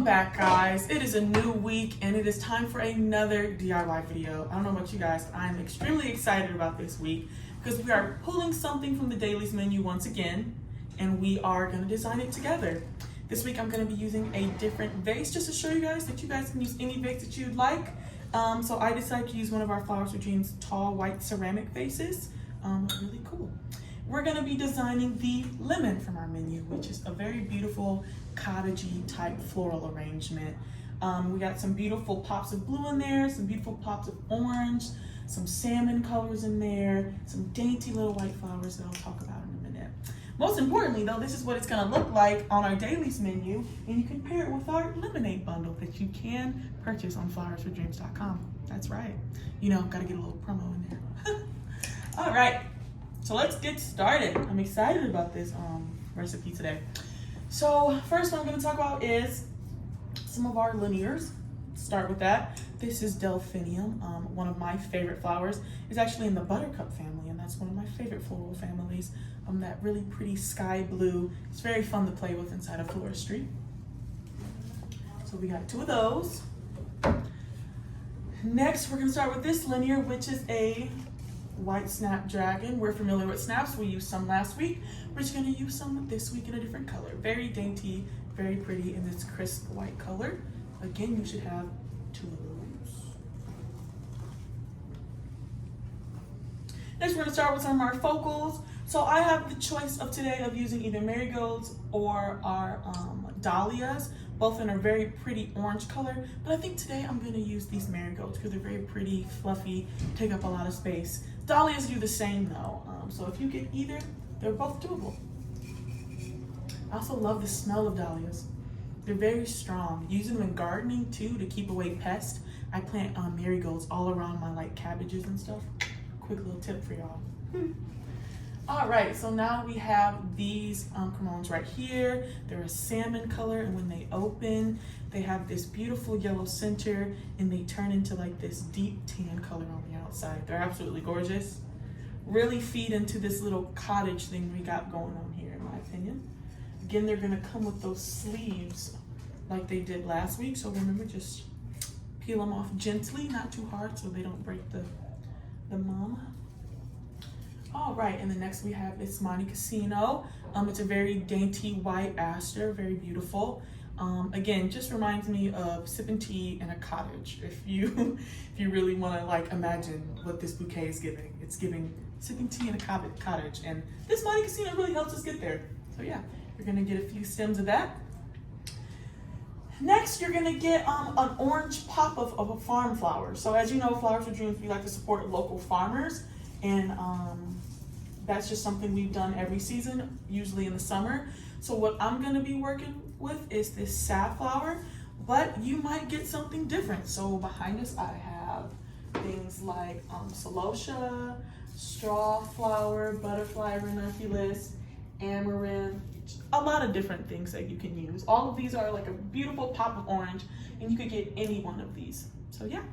Welcome back, guys. It is a new week and it is time for another DIY video. I don't know about you guys, but I'm extremely excited about this week because we are pulling something from the Dailies menu once again and we are going to design it together. This week I'm going to be using a different vase just to show you guys that you guys can use any vase that you'd like. So I decided to use one of our Flowers for Dreams tall white ceramic vases. Really cool. We're going to be designing the lemon from our menu, which is a very beautiful cottagey type floral arrangement. We got some beautiful pops of blue in there, some beautiful pops of orange, some salmon colors in there, some dainty little white flowers that I'll talk about in a minute. Most importantly though, this is what it's going to look like on our Dailies menu, and you can pair it with our lemonade bundle that you can purchase on flowersfordreams.com. That's right. You know, got to get a little promo in there. All right. So let's get started. I'm excited about this recipe today. So first what I'm going to talk about is some of our linears. Start with that. This is Delphinium, one of my favorite flowers. It's actually in the Buttercup family, and that's one of my favorite floral families. That really pretty sky blue. It's very fun to play with inside a floristry. So we got 2 of those. Next, we're going to start with this linear, which is a white snapdragon. We're familiar with snaps. We used some last week. We're just going to use some this week in a different color. Very dainty, very pretty in this crisp white color. Again, you should have 2 of those. Next, we're going to start with some of our focals. So I have the choice of today of using either marigolds or our dahlias, both in a very pretty orange color. But I think today I'm going to use these marigolds because they're very pretty, fluffy, take up a lot of space. Dahlias do the same though, so if you get either, they're both doable. I also love the smell of dahlias. They're very strong. Using them in gardening too to keep away pests. I plant marigolds all around my cabbages and stuff. Quick little tip for y'all. All right, so now we have these cremones right here. They're a salmon color, and when they open, they have this beautiful yellow center, and they turn into this deep tan color on the outside. They're absolutely gorgeous. Really feed into this little cottage thing we got going on here, in my opinion. Again, they're gonna come with those sleeves like they did last week, so remember, just peel them off gently, not too hard, so they don't break the mom. All right, and the next we have is Monte Cassino. It's a very dainty white aster, very beautiful. Again, just reminds me of sipping tea in a cottage. If you really want to imagine what this bouquet is giving, it's giving sipping tea in a cottage, and this Monte Cassino really helps us get there. So yeah, you're gonna get a few stems of that. Next, you're gonna get an orange pop of a farm flower. So as you know, Flowers for Dreams, we like to support local farmers, and that's just something we've done every season, usually in the summer. So what I'm gonna be working with is this safflower, but you might get something different. So behind us, I have things like celosia, straw flower, butterfly ranunculus, amaranth, a lot of different things that you can use. All of these are a beautiful pop of orange, and you could get any one of these. So yeah.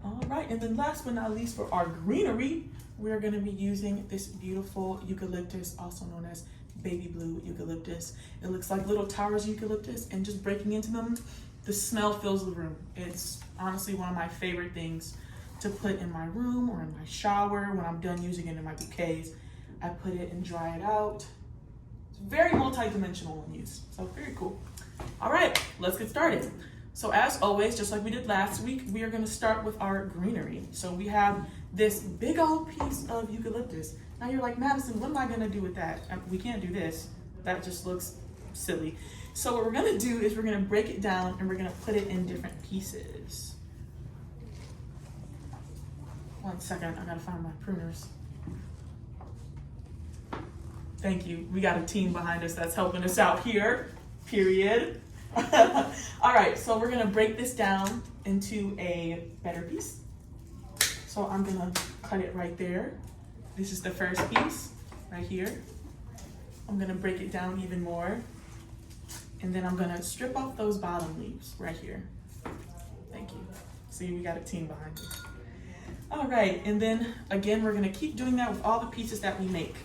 All right, and then last but not least, for our greenery, we're going to be using this beautiful eucalyptus, also known as baby blue eucalyptus. It looks like little towers of eucalyptus, and just breaking into them, the smell fills the room. It's honestly one of my favorite things to put in my room or in my shower. When I'm done using it in my bouquets, I put it and dry it out. It's very multi-dimensional in use, so very cool. All right, let's get started. So as always, just like we did last week, we are going to start with our greenery. So we have this big old piece of eucalyptus. Now you're like, Madison, what am I going to do with that? We can't do this. That just looks silly. So what we're going to do is we're going to break it down and we're going to put it in different pieces. One second, I got to find my pruners. Thank you. We got a team behind us that's helping us out here, period. All right, so we're gonna break this down into a better piece. So I'm gonna cut it right there. This is the first piece right here. I'm gonna break it down even more. And then I'm gonna strip off those bottom leaves right here. Thank you. See, we got a team behind us. All right, and then again, we're gonna keep doing that with all the pieces that we make.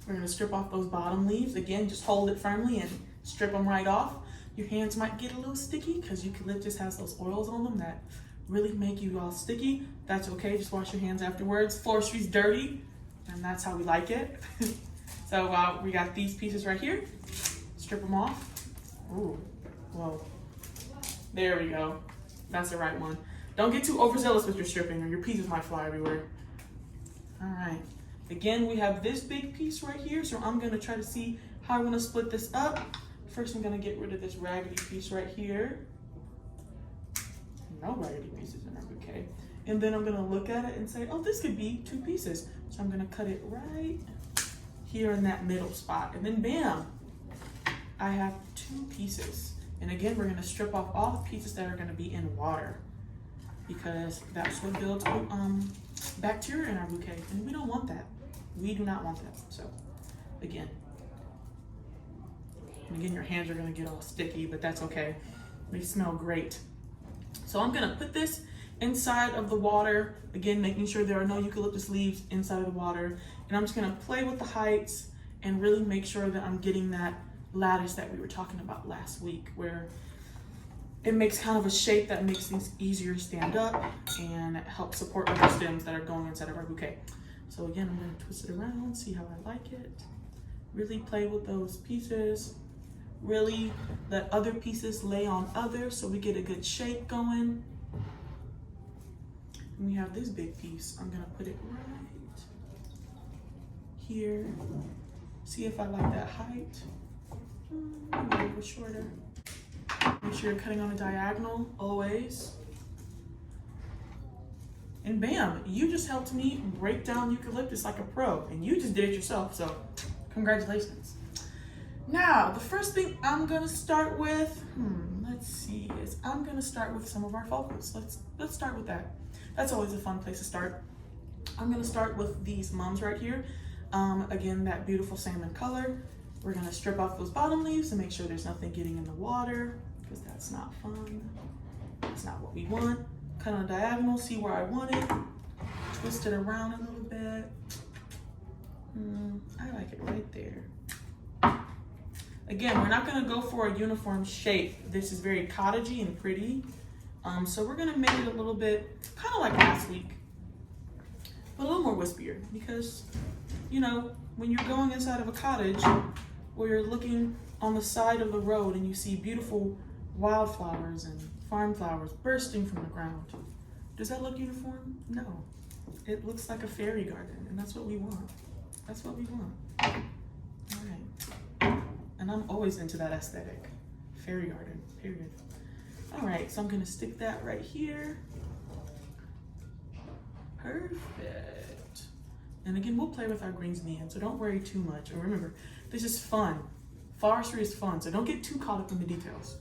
We're gonna strip off those bottom leaves. Again, just hold it firmly and strip them right off. Your hands might get a little sticky because eucalyptus has those oils on them that really make you all sticky. That's okay, just wash your hands afterwards. Forestry's dirty, and that's how we like it. So we got these pieces right here. Strip them off. Ooh, whoa. There we go. That's the right one. Don't get too overzealous with your stripping or your pieces might fly everywhere. All right. Again, we have this big piece right here, so I'm gonna try to see how I'm gonna split this up. First, I'm gonna get rid of this raggedy piece right here. No raggedy pieces in our bouquet. And then I'm gonna look at it and say, oh, this could be 2 pieces. So I'm gonna cut it right here in that middle spot. And then bam, I have 2 pieces. And again, we're gonna strip off all the pieces that are gonna be in water because that's what builds bacteria in our bouquet. And we don't want that. We do not want that. So again, your hands are gonna get all sticky, but that's okay. They smell great. So I'm gonna put this inside of the water, again, making sure there are no eucalyptus leaves inside of the water. And I'm just gonna play with the heights and really make sure that I'm getting that lattice that we were talking about last week, where it makes kind of a shape that makes things easier to stand up and help support other stems that are going inside of our bouquet. So again, I'm gonna twist it around, see how I like it. Really play with those pieces. Really let other pieces lay on others so we get a good shape going. And we have this big piece. I'm gonna put it right here. See if I like that height. Maybe a little shorter. Make sure you're cutting on a diagonal always. And bam, you just helped me break down eucalyptus like a pro, and you just did it yourself, so congratulations. Now, the first thing I'm gonna start with, let's see, is I'm gonna start with some of our focals. Let's start with that. That's always a fun place to start. I'm gonna start with these mums right here. Again, that beautiful salmon color. We're gonna strip off those bottom leaves to make sure there's nothing getting in the water, because that's not fun. That's not what we want. Cut on a diagonal, see where I want it. Twist it around a little bit. I like it right there. Again, we're not gonna go for a uniform shape. This is very cottagey and pretty. So we're gonna make it a little bit, kind of like last week, but a little more wispier, because, you know, when you're going inside of a cottage where you're looking on the side of the road and you see beautiful wildflowers and farm flowers bursting from the ground, does that look uniform? No. It looks like a fairy garden, and that's what we want. That's what we want. All right. And I'm always into that aesthetic. Fairy garden, period. All right, so I'm gonna stick that right here. Perfect. And again, we'll play with our greens in the end, so don't worry too much. And remember, this is fun. Forestry is fun, so don't get too caught up in the details.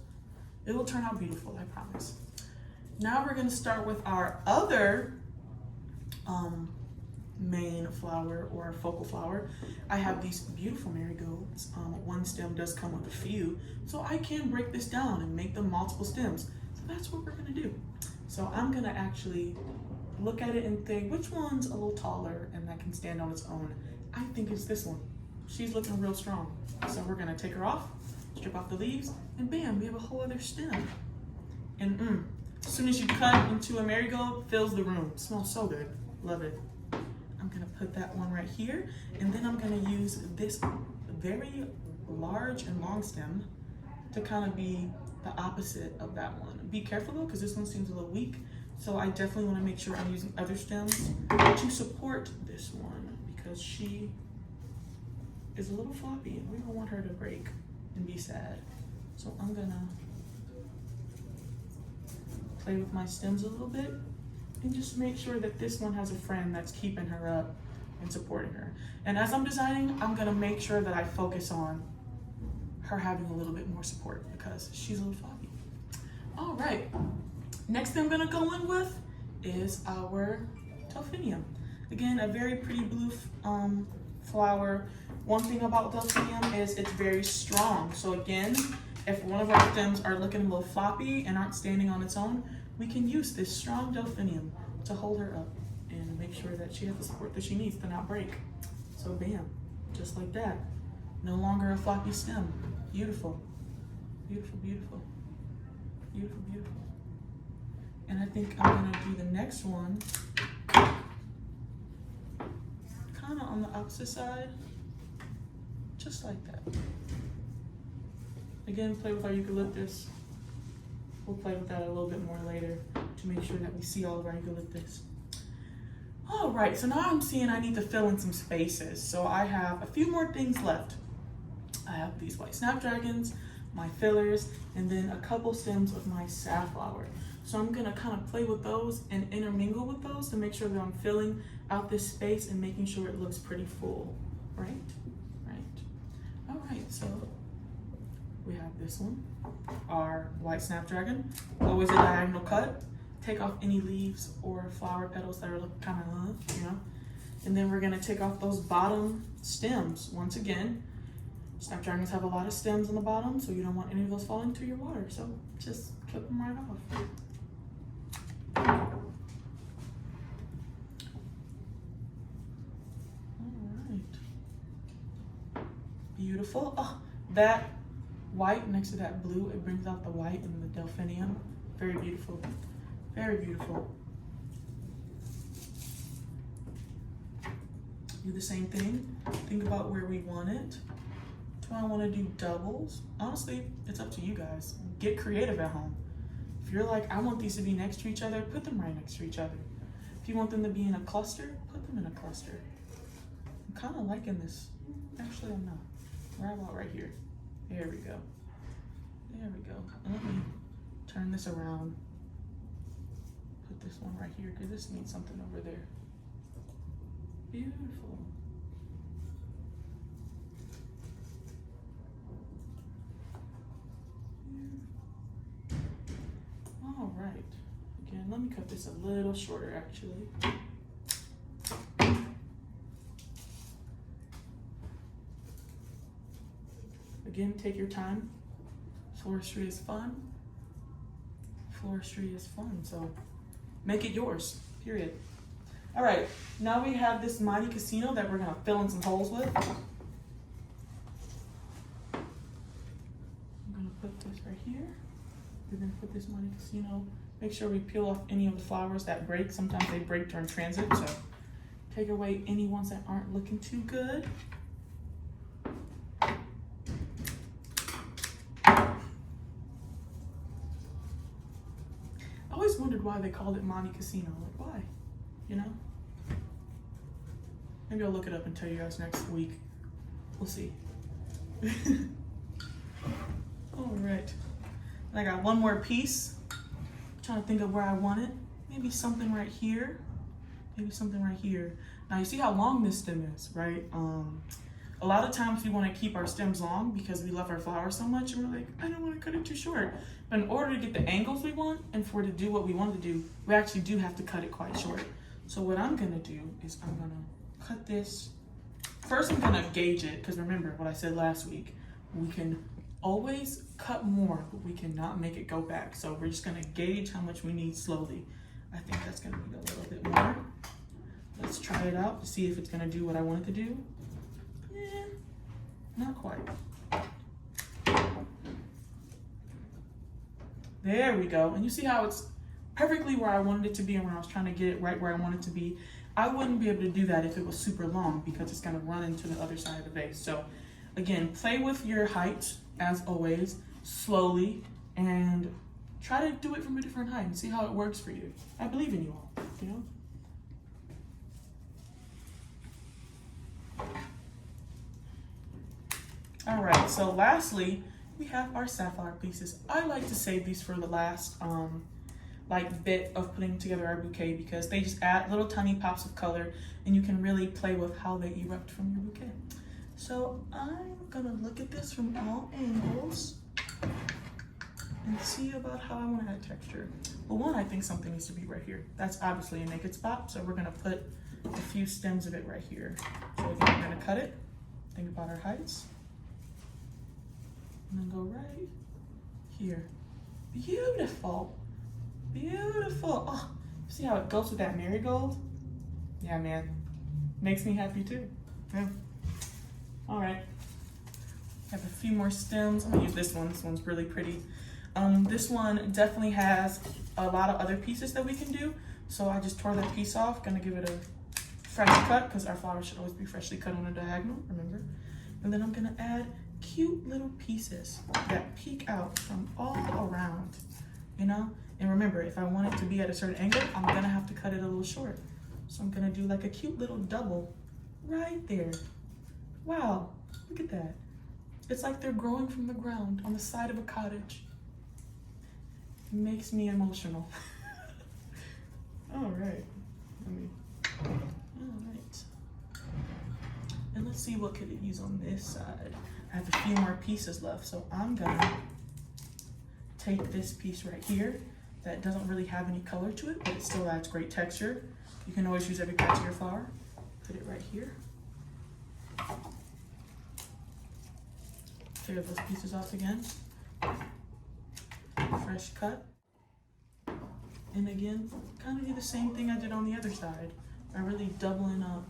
It will turn out beautiful, I promise. Now we're gonna start with our other main flower or focal flower. I have these beautiful marigolds. One stem does come with a few, so I can break this down and make them multiple stems. So that's what we're gonna do. So I'm gonna actually look at it and think, which one's a little taller and that can stand on its own? I think it's this one. She's looking real strong. So we're gonna take her off, strip off the leaves, and bam, we have a whole other stem. And as soon as you cut into a marigold, fills the room. It smells so good, love it. I'm gonna put that one right here, and then I'm gonna use this very large and long stem to kind of be the opposite of that one. Be careful though, because this one seems a little weak. So I definitely wanna make sure I'm using other stems to support this one, because she is a little floppy and we don't want her to break and be sad. So I'm gonna play with my stems a little bit and just make sure that this one has a friend that's keeping her up and supporting her. And as I'm designing, I'm gonna make sure that I focus on her having a little bit more support because she's a little floppy. All right, next thing I'm gonna go in with is our delphinium. Again, a very pretty blue flower. One thing about delphinium is it's very strong. So again, if one of our stems are looking a little floppy and aren't standing on its own, we can use this strong delphinium to hold her up and make sure that she has the support that she needs to not break. So bam, just like that. No longer a floppy stem. Beautiful. Beautiful, beautiful. Beautiful, beautiful. And I think I'm gonna do the next one kind of on the opposite side, just like that. Again, play with our eucalyptus. We'll play with that a little bit more later to make sure that we see all of our eucalyptus. All right, so now I'm seeing I need to fill in some spaces. So I have a few more things left. I have these white snapdragons, my fillers, and then a couple stems of my safflower. So I'm gonna kind of play with those and intermingle with those to make sure that I'm filling out this space and making sure it looks pretty full, right? Right. All right, so we have this one, our white snapdragon, always a diagonal cut. Take off any leaves or flower petals that are looking kind of, you know. And then we're gonna take off those bottom stems. Once again, snapdragons have a lot of stems on the bottom, so you don't want any of those falling to your water. So just clip them right off. Beautiful. Oh, that white next to that blue, it brings out the white and the delphinium. Very beautiful. Very beautiful. Do the same thing. Think about where we want it. Do I want to do doubles? Honestly, it's up to you guys. Get creative at home. If you're like, I want these to be next to each other, put them right next to each other. If you want them to be in a cluster, put them in a cluster. I'm kind of liking this. Actually, I'm not. Right about right here. There we go. There we go. And let me turn this around. Put this one right here because this needs something over there. Beautiful. All right. Again, let me cut this a little shorter actually. Again, take your time. Floristry is fun. Floristry is fun, so make it yours, period. All right, now we have this Monte Cassino that we're gonna fill in some holes with. I'm gonna put this right here. We're gonna put this Monte Cassino. Make sure we peel off any of the flowers that break. Sometimes they break during transit, so take away any ones that aren't looking too good. I always wondered why they called it Monte Cassino. Like, why? You know? Maybe I'll look it up and tell you guys next week. We'll see. All right. And I got one more piece. I'm trying to think of where I want it. Maybe something right here. Maybe something right here. Now you see how long this stem is, right? A lot of times we want to keep our stems long because we love our flowers so much and we're like, I don't want to cut it too short. But in order to get the angles we want and for it to do what we want to do, we actually do have to cut it quite short. So what I'm going to do is I'm going to cut this. First I'm going to gauge it because remember what I said last week. We can always cut more, but we cannot make it go back. So we're just going to gauge how much we need slowly. I think that's going to need a little bit more. Let's try it out to see if it's going to do what I want it to do. Not quite. There we go. And you see how it's perfectly where I wanted it to be and when I was trying to get it right where I want it to be. I wouldn't be able to do that if it was super long because it's going to run into the other side of the vase. So again, play with your height as always, slowly, and try to do it from a different height and see how it works for you. I believe in you all, you know? All right, so lastly, we have our safflower pieces. I like to save these for the last like bit of putting together our bouquet because they just add little tiny pops of color and you can really play with how they erupt from your bouquet. So I'm gonna look at this from all angles and see about how I want to add texture. Well, one, I think something needs to be right here. That's obviously a naked spot, so we're gonna put a few stems of it right here. So again, we're gonna cut it, think about our heights. And then go right here. Beautiful, beautiful. Oh, see how it goes with that marigold? Yeah, man, makes me happy too. Yeah. All right, I have a few more stems. I'm gonna use this one. This one's really pretty. This one definitely has a lot of other pieces that we can do. So I just tore that piece off. Gonna give it a fresh cut because our flowers should always be freshly cut on a diagonal, remember? And then I'm gonna add cute little pieces that peek out from all around, you know? And remember, if I want it to be at a certain angle, I'm gonna have to cut it a little short. So I'm gonna do like a cute little double right there. Wow, look at that. It's like they're growing from the ground on the side of a cottage. It makes me emotional. All right, all right. And let's see what could it use on this side. I have a few more pieces left, so I'm gonna take this piece right here that doesn't really have any color to it, but it still adds great texture. You can always use every patch of your flower. Put it right here. Clear those pieces off again. Fresh cut. And again, kind of do the same thing I did on the other side by really doubling up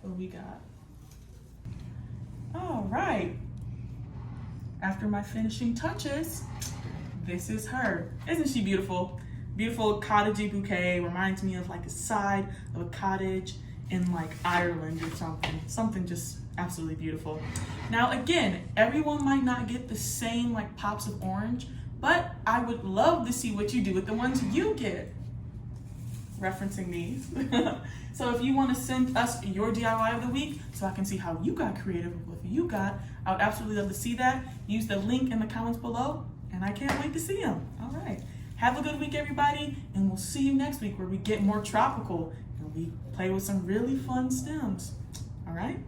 what we got. All right. After my finishing touches, this is her. Isn't she beautiful? Beautiful cottagey bouquet. Reminds me of like the side of a cottage in like Ireland or something. Something just absolutely beautiful. Now again, everyone might not get the same like pops of orange, but I would love to see what you do with the ones you get. Referencing these. So if you want to send us your DIY of the week so I can see how you got creative with what you got, I would absolutely love to see that. Use the link in the comments below, and I can't wait to see them. All right. Have a good week, everybody, and we'll see you next week where we get more tropical and we play with some really fun stems. All right?